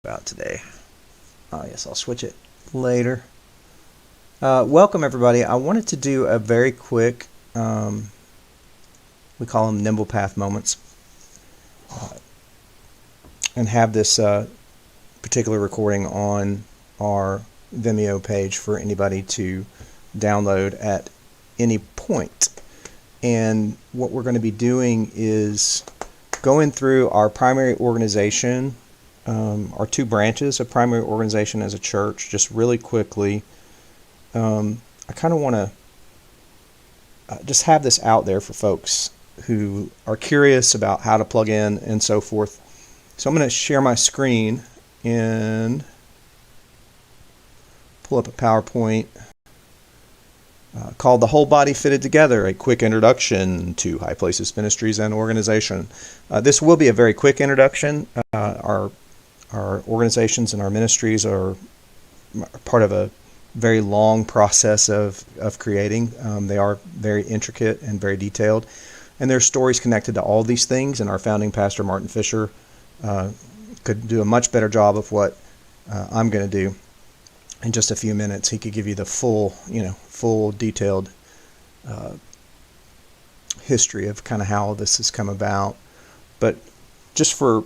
about today. Yes, I'll switch it later. Welcome, everybody. I wanted to do a very quick, we call them Nimble Path moments, and have this particular recording on our Vimeo page for anybody to download at any point. And what we're going to be doing is going through our primary organization, our two branches of primary organization as a church, just really quickly. I kind of want to just have this out there for folks who are curious about how to plug in and so forth. So I'm going to share my screen and pull up a PowerPoint called The Whole Body Fitted Together, a quick introduction to High Places Ministries and Organization. This will be a very quick introduction. Our organizations and our ministries are part of a very long process of creating. They are very intricate and very detailed. And there are stories connected to all these things, and our founding pastor, Martin Fisher, could do a much better job of what I'm going to do. In just a few minutes, he could give you the full detailed history of kind of how this has come about. But just for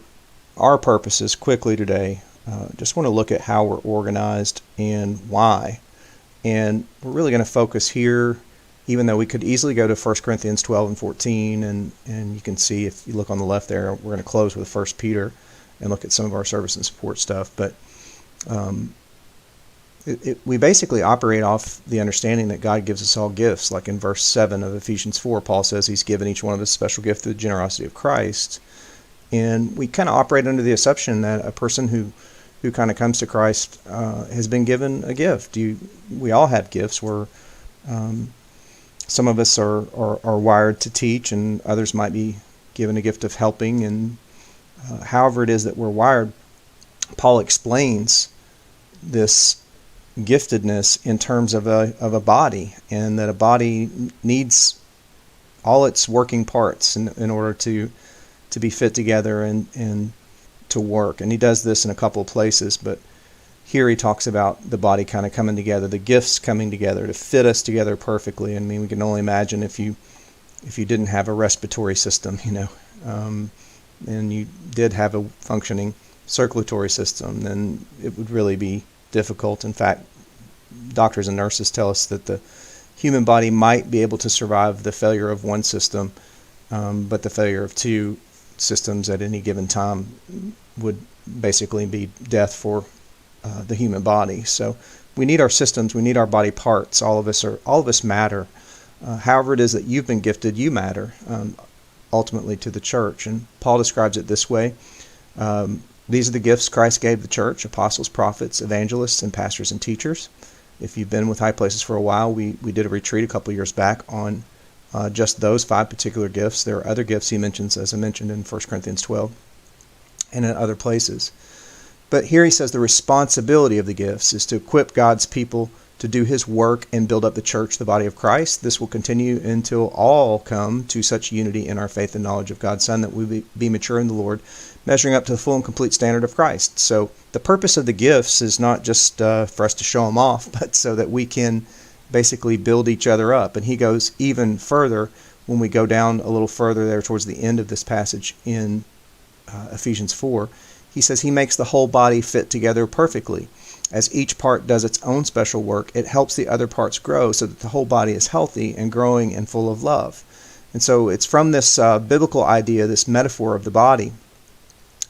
our purposes, quickly today, just want to look at how we're organized and why. And we're really going to focus here, even though we could easily go to 1 Corinthians 12 and 14, and you can see, if you look on the left there, we're going to close with 1 Peter and look at some of our service and support stuff. But we basically operate off the understanding that God gives us all gifts. Like in verse 7 of Ephesians 4, Paul says he's given each one of us a special gift through the generosity of Christ. And we kind of operate under the assumption that a person who kind of comes to Christ has been given a gift. We all have gifts. Some of us are wired to teach, and others might be given a gift of helping. And however it is that we're wired, Paul explains this giftedness in terms of a body, and that a body needs all its working parts in order to be fit together and to work. And he does this in a couple of places, but here he talks about the body kind of coming together, the gifts coming together to fit us together perfectly. I mean, we can only imagine if you didn't have a respiratory system, and you did have a functioning circulatory system, then it would really be difficult. In fact, doctors and nurses tell us that the human body might be able to survive the failure of one system, but the failure of two systems at any given time would basically be death for the human body. So we need our systems, we need our body parts. All of us matter. However it is that you've been gifted, you matter ultimately to the church. And Paul describes it this way. These are the gifts Christ gave the church: apostles, prophets, evangelists, and pastors and teachers. If you've been with High Places for a while, we did a retreat a couple years back on just those 5 particular gifts. There are other gifts he mentions, as I mentioned, in 1 Corinthians 12 and in other places. But here he says the responsibility of the gifts is to equip God's people to do his work and build up the church, the body of Christ. This will continue until all come to such unity in our faith and knowledge of God's Son that we be mature in the Lord, measuring up to the full and complete standard of Christ. So the purpose of the gifts is not just for us to show them off, but so that we can basically build each other up. And he goes even further when we go down a little further there towards the end of this passage in Ephesians 4. He says he makes the whole body fit together perfectly. As each part does its own special work, it helps the other parts grow so that the whole body is healthy and growing and full of love. And so it's from this biblical idea, this metaphor of the body,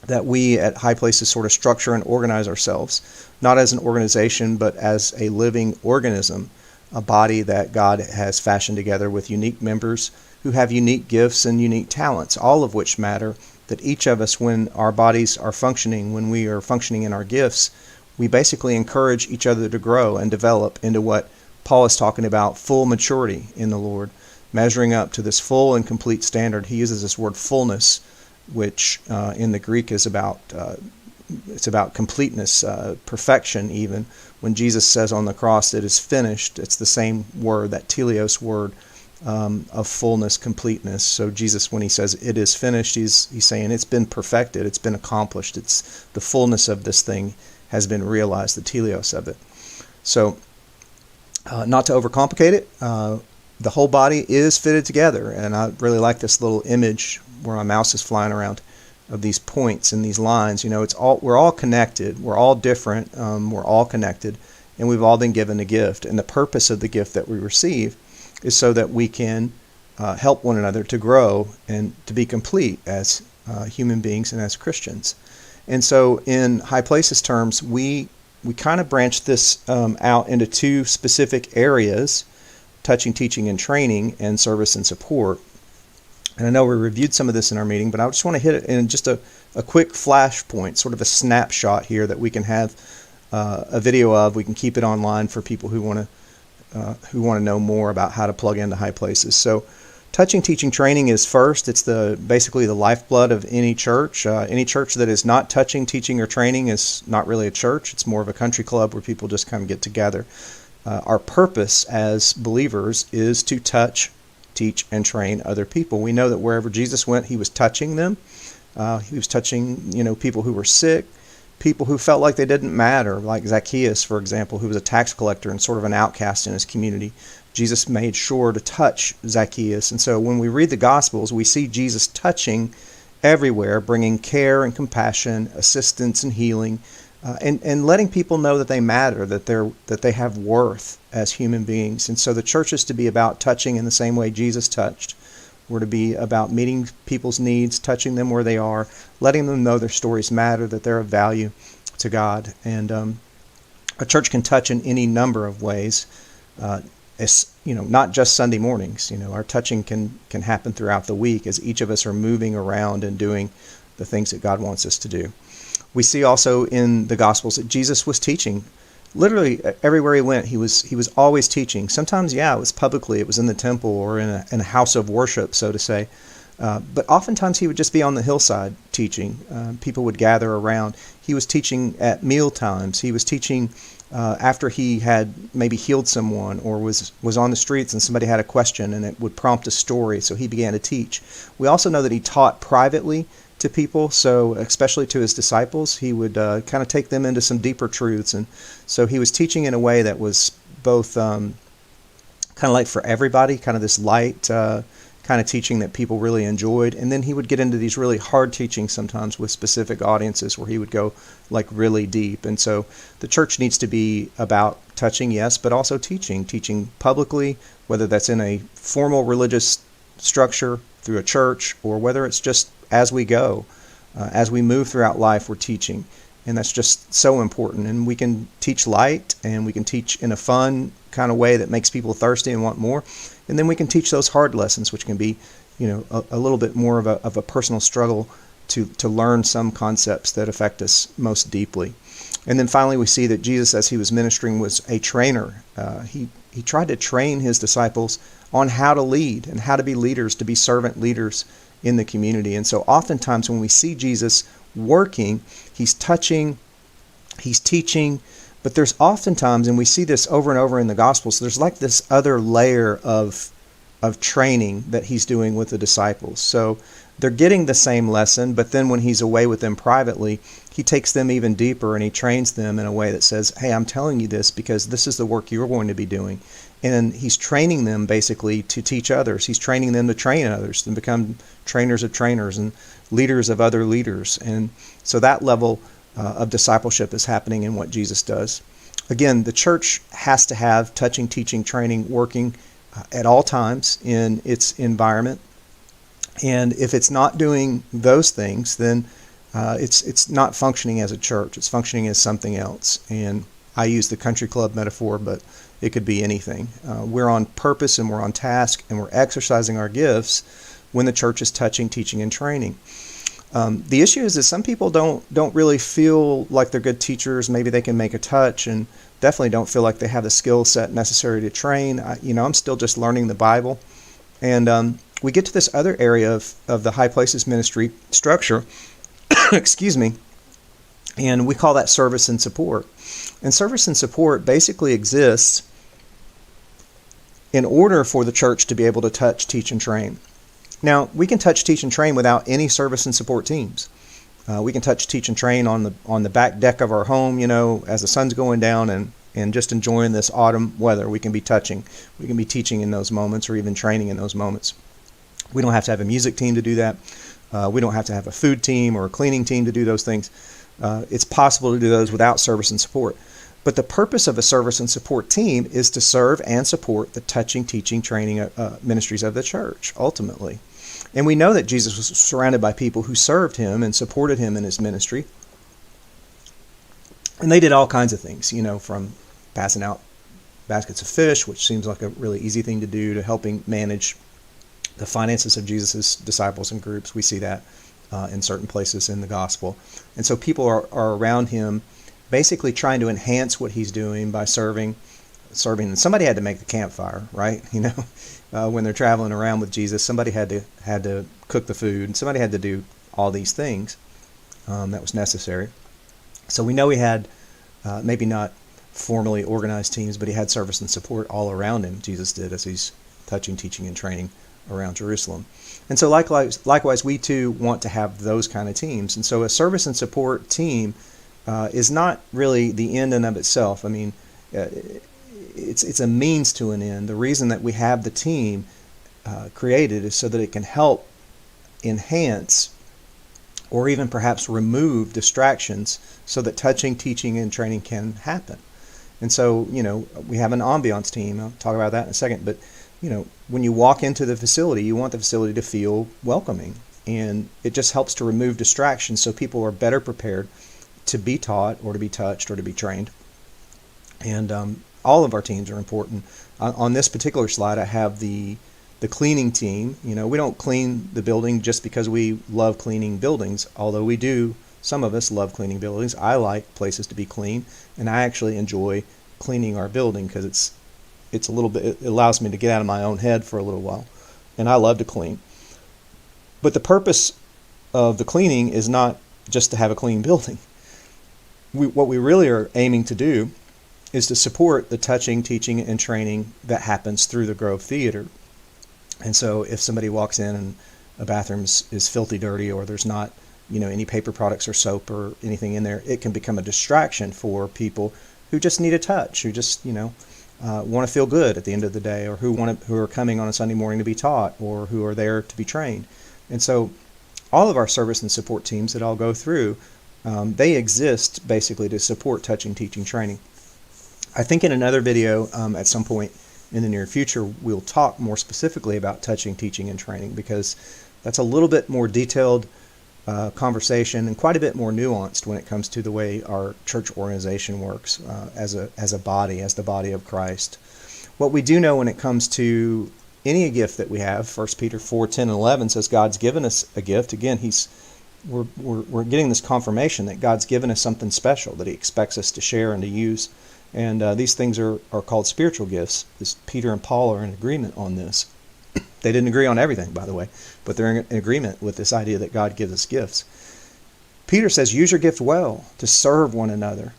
that we at High Places sort of structure and organize ourselves, not as an organization, but as a living organism, a body that God has fashioned together with unique members who have unique gifts and unique talents, all of which matter. That each of us, when our bodies are functioning, when we are functioning in our gifts, we basically encourage each other to grow and develop into what Paul is talking about, full maturity in the Lord, measuring up to this full and complete standard. He uses this word fullness, which in the Greek is about completeness, perfection even. When Jesus says on the cross, "It is finished," it's the same word, that teleos word, of fullness, completeness. So Jesus, when he says it is finished, he's saying it's been perfected, it's been accomplished, it's the fullness of this thing has been realized, the teleos of it. So not to overcomplicate it, the whole body is fitted together, and I really like this little image where my mouse is flying around of these points and these lines. We're all connected, we're all different, we're all connected, and we've all been given a gift. And the purpose of the gift that we receive is so that we can help one another to grow and to be complete as human beings and as Christians. And so in High Places terms, we kind of branch this out into two specific areas: touching, teaching, and training, and service and support. And I know we reviewed some of this in our meeting, but I just want to hit it in just a quick flash point, sort of a snapshot here that we can have a video of. We can keep it online for people who want to know more about how to plug into High Places. So touching, teaching, training is first. It's basically the lifeblood of any church. Any church that is not touching, teaching, or training is not really a church. It's more of a country club where people just kind of get together. Our purpose as believers is to touch, teach, and train other people. We know that wherever Jesus went, he was touching them. He was touching, people who were sick, people who felt like they didn't matter, like Zacchaeus, for example, who was a tax collector and sort of an outcast in his community. Jesus made sure to touch Zacchaeus. And so when we read the Gospels, we see Jesus touching everywhere, bringing care and compassion, assistance and healing, and letting people know that they matter, that they have worth as human beings. And so the church is to be about touching in the same way Jesus touched. We're to be about meeting people's needs, touching them where they are, letting them know their stories matter, that they're of value to God. And a church can touch in any number of ways. Not just Sunday mornings. Our touching can happen throughout the week as each of us are moving around and doing the things that God wants us to do. We see also in the Gospels that Jesus was teaching. Literally everywhere he went, he was always teaching. Sometimes, it was publicly, it was in the temple or in a house of worship, so to say. But oftentimes he would just be on the hillside teaching. People would gather around. He was teaching at meal times. He was teaching after he had maybe healed someone or was on the streets and somebody had a question and it would prompt a story, so he began to teach. We also know that he taught privately to people, so especially to his disciples. He would kind of take them into some deeper truths, and so he was teaching in a way that was both kind of like for everybody, kind of this light kind of teaching that people really enjoyed, and then he would get into these really hard teachings sometimes with specific audiences where he would go like really deep. And so the church needs to be about touching, yes, but also teaching publicly, whether that's in a formal religious structure through a church or whether it's just as we go, as we move throughout life, we're teaching. And that's just so important. And we can teach light, and we can teach in a fun kind of way that makes people thirsty and want more. And then we can teach those hard lessons, which can be, a little bit more of a personal struggle to learn some concepts that affect us most deeply. And then finally, we see that Jesus, as he was ministering, was a trainer. He tried to train his disciples on how to lead and how to be leaders, to be servant leaders in the community. And so oftentimes when we see Jesus working, he's touching, he's teaching, but there's oftentimes, and we see this over and over in the Gospels, there's like this other layer of training that he's doing with the disciples. So they're getting the same lesson, but then when he's away with them privately, he takes them even deeper and he trains them in a way that says, hey, I'm telling you this because this is the work you're going to be doing. And he's training them basically to teach others. He's training them to train others and become trainers of trainers and leaders of other leaders. And so that level of discipleship is happening in what Jesus does. Again, the church has to have touching, teaching, training working at all times in its environment. And if it's not doing those things, then it's not functioning as a church. It's functioning as something else. And I use the country club metaphor, but it could be anything. We're on purpose and we're on task and we're exercising our gifts when the church is touching, teaching, and training. The issue is that some people don't really feel like they're good teachers. Maybe they can make a touch and definitely don't feel like they have the skill set necessary to train. I'm still just learning the Bible. And we get to this other area of the High Places ministry structure, excuse me, and we call that service and support. And service and support basically exists in order for the church to be able to touch, teach, and train. Now, we can touch, teach, and train without any service and support teams. We can touch, teach, and train on the back deck of our home, as the sun's going down and just enjoying this autumn weather. We can be touching. We can be teaching in those moments or even training in those moments. We don't have to have a music team to do that. We don't have to have a food team or a cleaning team to do those things. It's possible to do those without service and support. But the purpose of a service and support team is to serve and support the touching, teaching, training ministries of the church, ultimately. And we know that Jesus was surrounded by people who served him and supported him in his ministry. And they did all kinds of things, from passing out baskets of fish, which seems like a really easy thing to do, to helping manage the finances of Jesus' disciples and groups. We see that in certain places in the gospel. And so people are around him basically trying to enhance what he's doing by serving. And somebody had to make the campfire, right? When they're traveling around with Jesus, somebody had to cook the food, and somebody had to do all these things that was necessary. So we know he had maybe not formally organized teams, but he had service and support all around him. Jesus did, as he's touching, teaching, and training around Jerusalem. And so likewise, we too want to have those kind of teams. And so a service and support team is not really the end in of itself. I mean, it's a means to an end. The reason that we have the team created is so that it can help enhance or even perhaps remove distractions so that touching, teaching, and training can happen. And so, we have an ambiance team. I'll talk about that in a second. But, when you walk into the facility, you want the facility to feel welcoming. And it just helps to remove distractions so people are better prepared to be taught or to be touched or to be trained. And all of our teams are important. On this particular slide, I have the cleaning team. We don't clean the building just because we love cleaning buildings, although we do. Some of us love cleaning buildings. I like places to be clean, and I actually enjoy cleaning our building because it's a little bit, it allows me to get out of my own head for a little while, and I love to clean. But the purpose of the cleaning is not just to have a clean building. What we really are aiming to do is to support the touching, teaching, and training that happens through the Grove Theater. And so if somebody walks in and a bathroom is filthy dirty, or there's not any paper products or soap or anything in there, it can become a distraction for people who just need a touch, who just want to feel good at the end of the day, or who are coming on a Sunday morning to be taught, or who are there to be trained. And so all of our service and support teams that I'll go through, they exist basically to support touching, teaching, training. I think in another video at some point in the near future, we'll talk more specifically about touching, teaching, and training, because that's a little bit more detailed conversation and quite a bit more nuanced when it comes to the way our church organization works as a body, as the body of Christ. What we do know when it comes to any gift that we have, 1 Peter 4:10 and 11 says God's given us a gift. Again, we're getting this confirmation that God's given us something special that he expects us to share and to use. And these things are called spiritual gifts. Peter and Paul are in agreement on this. They didn't agree on everything, by the way, but they're in agreement with this idea that God gives us gifts. Peter says, use your gift well to serve one another.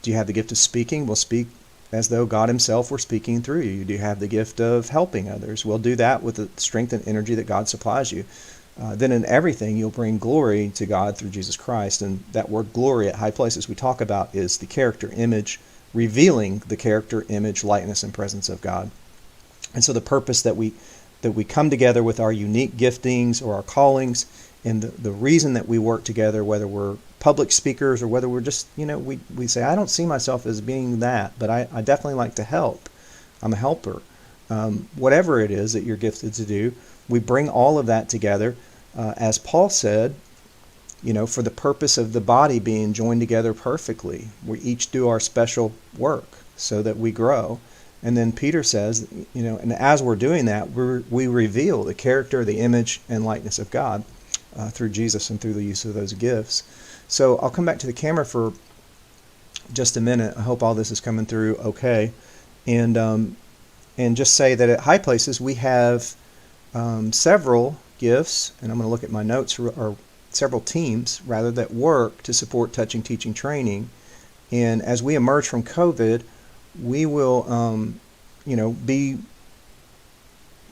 Do you have the gift of speaking? Well, speak as though God himself were speaking through you. Do you have the gift of helping others? Well, do that with the strength and energy that God supplies you. Then in everything, you'll bring glory to God through Jesus Christ. And that word glory at High Places we talk about is the character image, revealing the character image, likeness, and presence of God. And so the purpose that we come together with our unique giftings or our callings, and the reason that we work together, whether we're public speakers or whether we're just, we say, I don't see myself as being that, but I definitely like to help. I'm a helper. Whatever it is that you're gifted to do, we bring all of that together, as Paul said, for the purpose of the body being joined together perfectly. We each do our special work so that we grow. And then Peter says, and as we're doing that, we reveal the character, the image, and likeness of God through Jesus and through the use of those gifts. So I'll come back to the camera for just a minute. I hope all this is coming through okay. And just say that at High Places we have several gifts, and I'm going to look at my notes, or several teams, rather, that work to support touching, teaching, training. And as we emerge from COVID, we will, be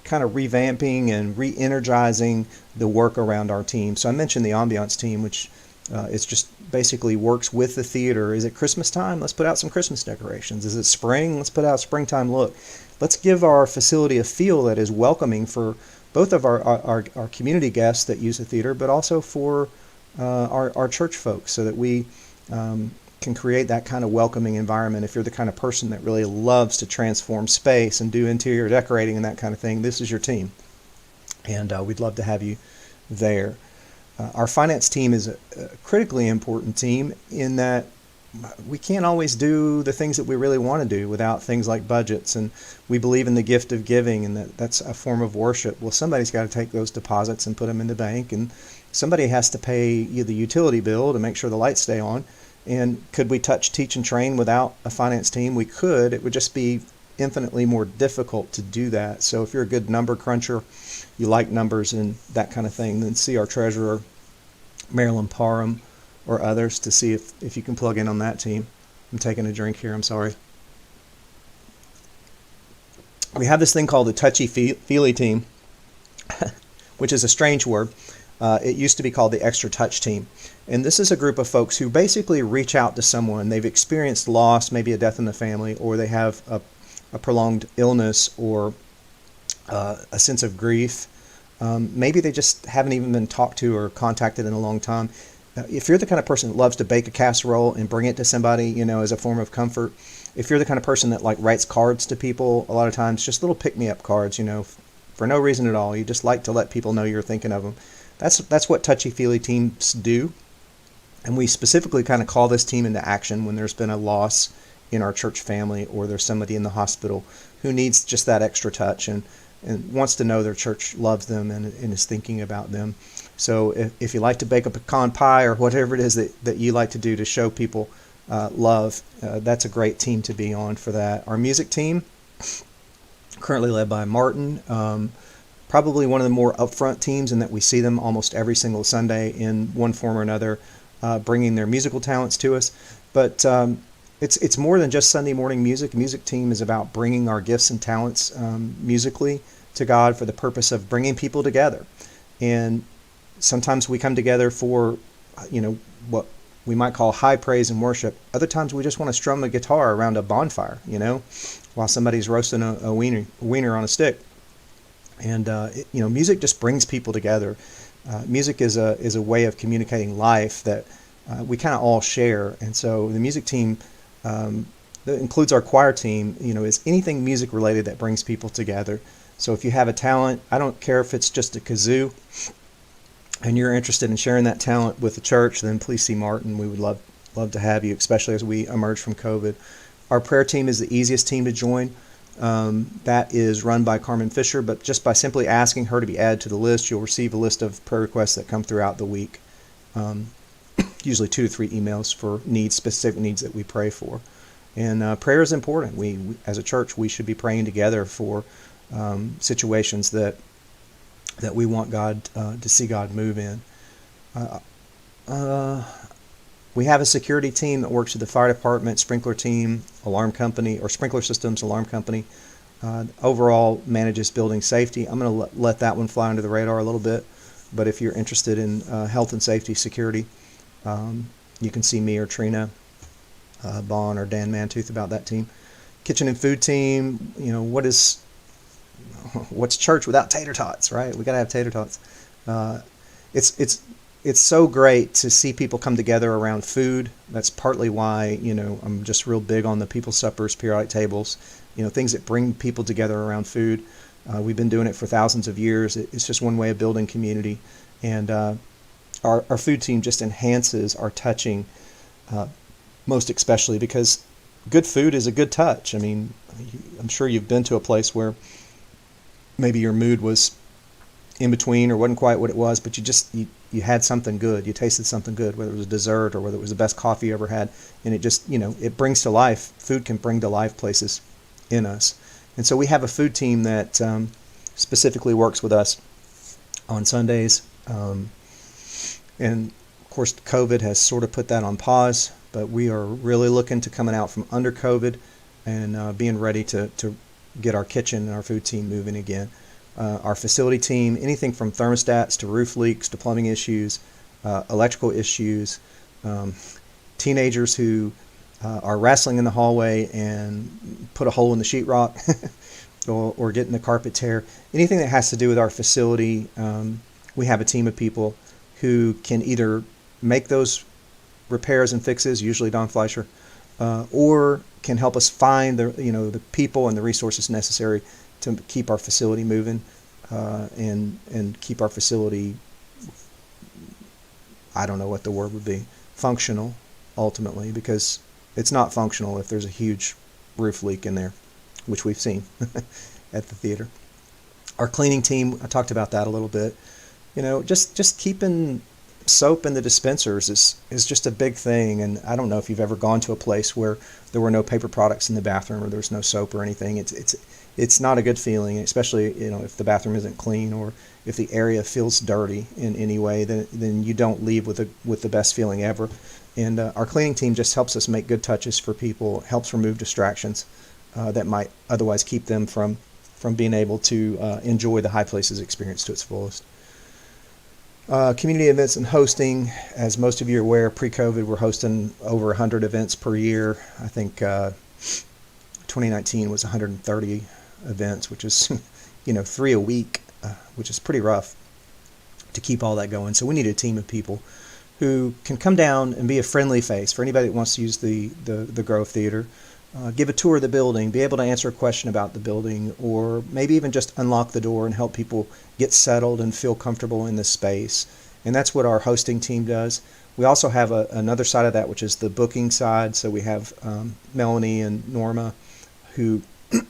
kind of revamping and re-energizing the work around our team. So I mentioned the ambiance team, which it's just basically works with the theater. Is it Christmas time? Let's put out some Christmas decorations. Is it spring? Let's put out a springtime look. Let's give our facility a feel that is welcoming for both of our community guests that use the theater, but also for our church folks, so that we can create that kind of welcoming environment. If you're the kind of person that really loves to transform space and do interior decorating and that kind of thing, this is your team. And we'd love to have you there. Our finance team is a critically important team in that we can't always do the things that we really want to do without things like budgets. And we believe in the gift of giving, and that's a form of worship. Well, somebody's got to take those deposits and put them in the bank, and somebody has to pay you the utility bill to make sure the lights stay on. And could we touch, teach, and train without a finance team? We could. It would just be infinitely more difficult to do that. So if you're a good number cruncher, you like numbers and that kind of thing, then see our treasurer, Marilyn Parham, or others to see if you can plug in on that team. I'm taking a drink here, I'm sorry. We have this thing called the touchy-feely team, which is a strange word. It used to be called the extra touch team. And this is a group of folks who basically reach out to someone. They've experienced loss, maybe a death in the family, or they have a prolonged illness, or a sense of grief. Maybe they just haven't even been talked to or contacted in a long time. If you're the kind of person that loves to bake a casserole and bring it to somebody, as a form of comfort, if you're the kind of person that writes cards to people, a lot of times just little pick-me-up cards, for no reason at all, you just like to let people know you're thinking of them. That's what touchy-feely teams do. And we specifically kind of call this team into action when there's been a loss in our church family, or there's somebody in the hospital who needs just that extra touch and wants to know their church loves them and is thinking about them. So if you like to bake a pecan pie or whatever it is that you like to do to show people love, that's a great team to be on for that. Our music team, currently led by Martin, probably one of the more upfront teams in that we see them almost every single Sunday in one form or another, bringing their musical talents to us. But it's more than just Sunday morning music. The music team is about bringing our gifts and talents musically to God for the purpose of bringing people together. And sometimes we come together for, what we might call high praise and worship. Other times we just want to strum the guitar around a bonfire, while somebody's roasting a wiener on a stick. And music just brings people together. Music is a way of communicating life that we kind of all share. And so the music team that includes our choir team, is anything music related that brings people together. So if you have a talent, I don't care if it's just a kazoo, and you're interested in sharing that talent with the church, then please see Martin. We would love to have you, especially as we emerge from COVID. Our prayer team is the easiest team to join. That is run by Carmen Fisher, but just by simply asking her to be added to the list, you'll receive a list of prayer requests that come throughout the week. Usually 2 to 3 emails for specific needs that we pray for. And prayer is important. We, as a church, we should be praying together for situations that we want God to see God move in. We have a security team that works with the fire department, sprinkler team, alarm company, or sprinkler systems alarm company. Overall manages building safety. I'm going to let that one fly under the radar a little bit. But if you're interested in health and safety security, you can see me or Trina Bond or Dan Mantooth about that team. Kitchen and food team, what's church without tater tots, right? We got to have tater tots. It's so great to see people come together around food. That's partly why, I'm just real big on the people suppers, periodic tables, things that bring people together around food. We've been doing it for thousands of years. It's just one way of building community. And our food team just enhances our touching, most especially because good food is a good touch. I mean, I'm sure you've been to a place where maybe your mood was in between or wasn't quite what it was, but you had something good. You tasted something good, whether it was a dessert or whether it was the best coffee you ever had. And it just, it brings to life. Food can bring to life places in us. And so we have a food team that specifically works with us on Sundays. And of course, COVID has sort of put that on pause, but we are really looking to coming out from under COVID and being ready to get our kitchen and our food team moving again. Our facility team, anything from thermostats to roof leaks to plumbing issues, electrical issues, teenagers who are wrestling in the hallway and put a hole in the sheetrock or getting the carpet tear. Anything that has to do with our facility, we have a team of people who can either make those repairs and fixes, usually Don Fleischer, or can help us find the people and the resources necessary to keep our facility moving and keep our facility, I don't know what the word would be, functional ultimately, because it's not functional if there's a huge roof leak in there, which we've seen at the theater. Our cleaning team, I talked about that a little bit. Just keeping soap in the dispensers is just a big thing. And I don't know if you've ever gone to a place where there were no paper products in the bathroom or there's no soap or anything. It's not a good feeling, especially if the bathroom isn't clean or if the area feels dirty in any way. Then you don't leave with the best feeling ever. And our cleaning team just helps us make good touches for people, helps remove distractions that might otherwise keep them from being able to enjoy the High Places experience to its fullest. Community events and hosting, as most of you are aware, pre-COVID we're hosting over 100 events per year. I think 2019 was 130 events, which is 3 a week, which is pretty rough to keep all that going. So we need a team of people who can come down and be a friendly face for anybody that wants to use the Grove Theater. Give a tour of the building, be able to answer a question about the building, or maybe even just unlock the door and help people get settled and feel comfortable in this space. And that's what our hosting team does. We also have another side of that, which is the booking side. So we have Melanie and Norma who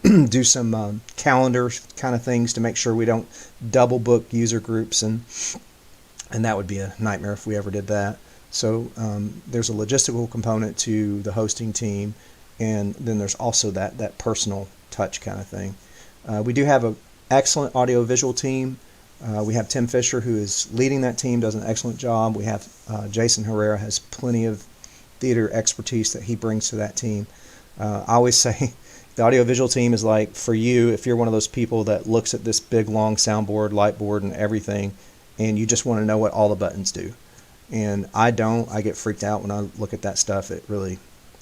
do some calendar kind of things to make sure we don't double book user groups, and that would be a nightmare if we ever did that. So there's a logistical component to the hosting team. And then there's also that personal touch kind of thing. We do have an excellent audio-visual team. We have Tim Fisher, who is leading that team, does an excellent job. We have Jason Herrera, has plenty of theater expertise that he brings to that team. I always say the audio-visual team is like, for you, if you're one of those people that looks at this big, long soundboard, light board, and everything, and you just want to know what all the buttons do. And I don't. I get freaked out when I look at that stuff. It really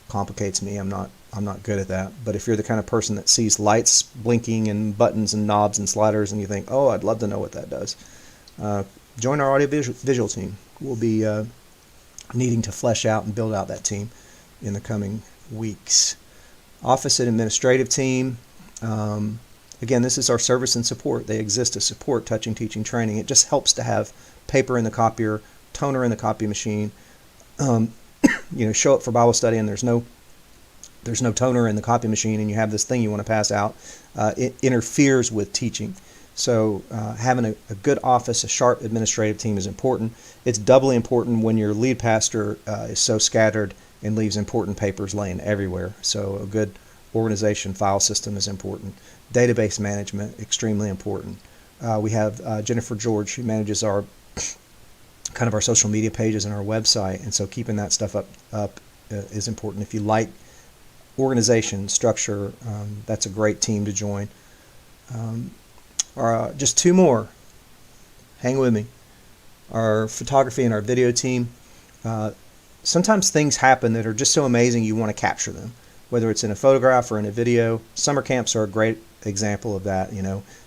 complicates me. I'm not good at that. But if you're the kind of person that sees lights blinking and buttons and knobs and sliders and you think, oh, I'd love to know what that does, join our audio visual team. We'll be needing to flesh out and build out that team in the coming weeks. Office and administrative team. Again, this is our service and support. They exist to support touching, teaching, training. It just helps to have paper in the copier, toner in the copy machine. Show up for Bible study and there's no toner in the copy machine and you have this thing you want to pass out. It interferes with teaching. So having a good office, a sharp administrative team is important. It's doubly important when your lead pastor is so scattered and leaves important papers laying everywhere. So a good organization file system is important. Database management, extremely important. We have Jennifer George, who manages our social media pages and our website, and so keeping that stuff up is important. If you like organization, structure, that's a great team to join. Just 2 more. Hang with me. Our photography and our video team. Sometimes things happen that are just so amazing you want to capture them, whether it's in a photograph or in a video. Summer camps are a great example of that.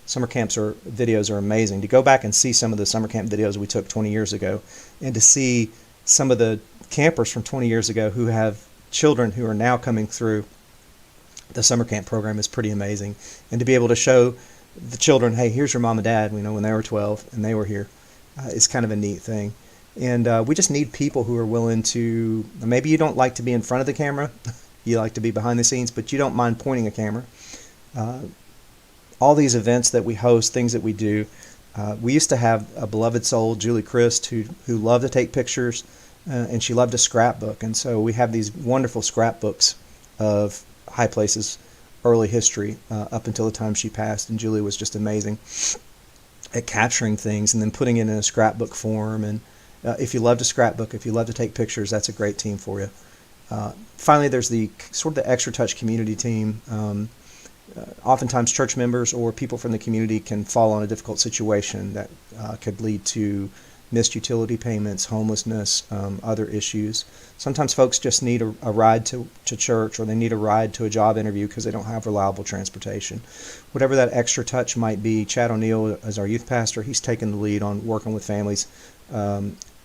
Summer camps videos are amazing. To go back and see some of the summer camp videos we took 20 years ago, and to see some of the campers from 20 years ago who have children who are now coming through the summer camp program is pretty amazing. And to be able to show the children, hey, here's your mom and dad, when they were 12 and they were here, is kind of a neat thing. And we just need people who are willing to, maybe you don't like to be in front of the camera, you like to be behind the scenes, but you don't mind pointing a camera. All these events that we host, things that we do, we used to have a beloved soul, Julie Christ, who loved to take pictures, and she loved to scrapbook. And so we have these wonderful scrapbooks of High Places early history up until the time she passed. And Julie was just amazing at capturing things and then putting it in a scrapbook form. And if you love to scrapbook, if you love to take pictures, that's a great team for you. Finally, there's the sort of the Extra Touch community team. oftentimes church members or people from the community can fall on a difficult situation that could lead to missed utility payments, homelessness, other issues. Sometimes folks just need a ride to church, or they need a ride to a job interview because they don't have reliable transportation. Whatever that extra touch might be, Chad O'Neill, as our youth pastor, he's taken the lead on working with families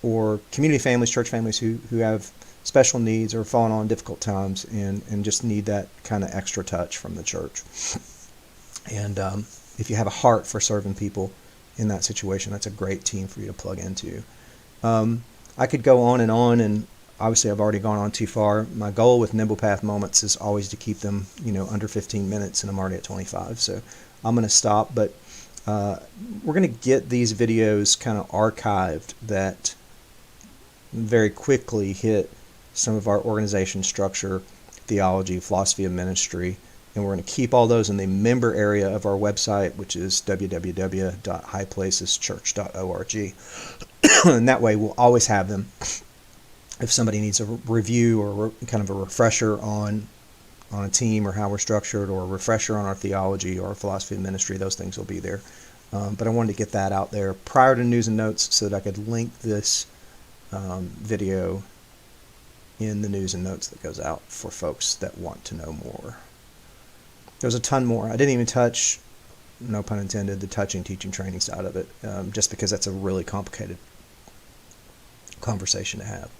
or community families, church families who have special needs or falling on difficult times and just need that kind of extra touch from the church. And if you have a heart for serving people in that situation, that's a great team for you to plug into. I could go on, and obviously I've already gone on too far. My goal with Nimble Path Moments is always to keep them, under 15 minutes, and I'm already at 25, so I'm going to stop. But we're going to get these videos kind of archived that very quickly hit some of our organization structure, theology, philosophy of ministry, and we're going to keep all those in the member area of our website, which is www.highplaceschurch.org. And that way we'll always have them. If somebody needs a review or kind of a refresher on a team or how we're structured, or a refresher on our theology or our philosophy of ministry, those things will be there. But I wanted to get that out there prior to news and notes so that I could link this video in the news and notes that goes out for folks that want to know more. There's a ton more. I didn't even touch, no pun intended, the touching, teaching, training side of it, just because that's a really complicated conversation to have.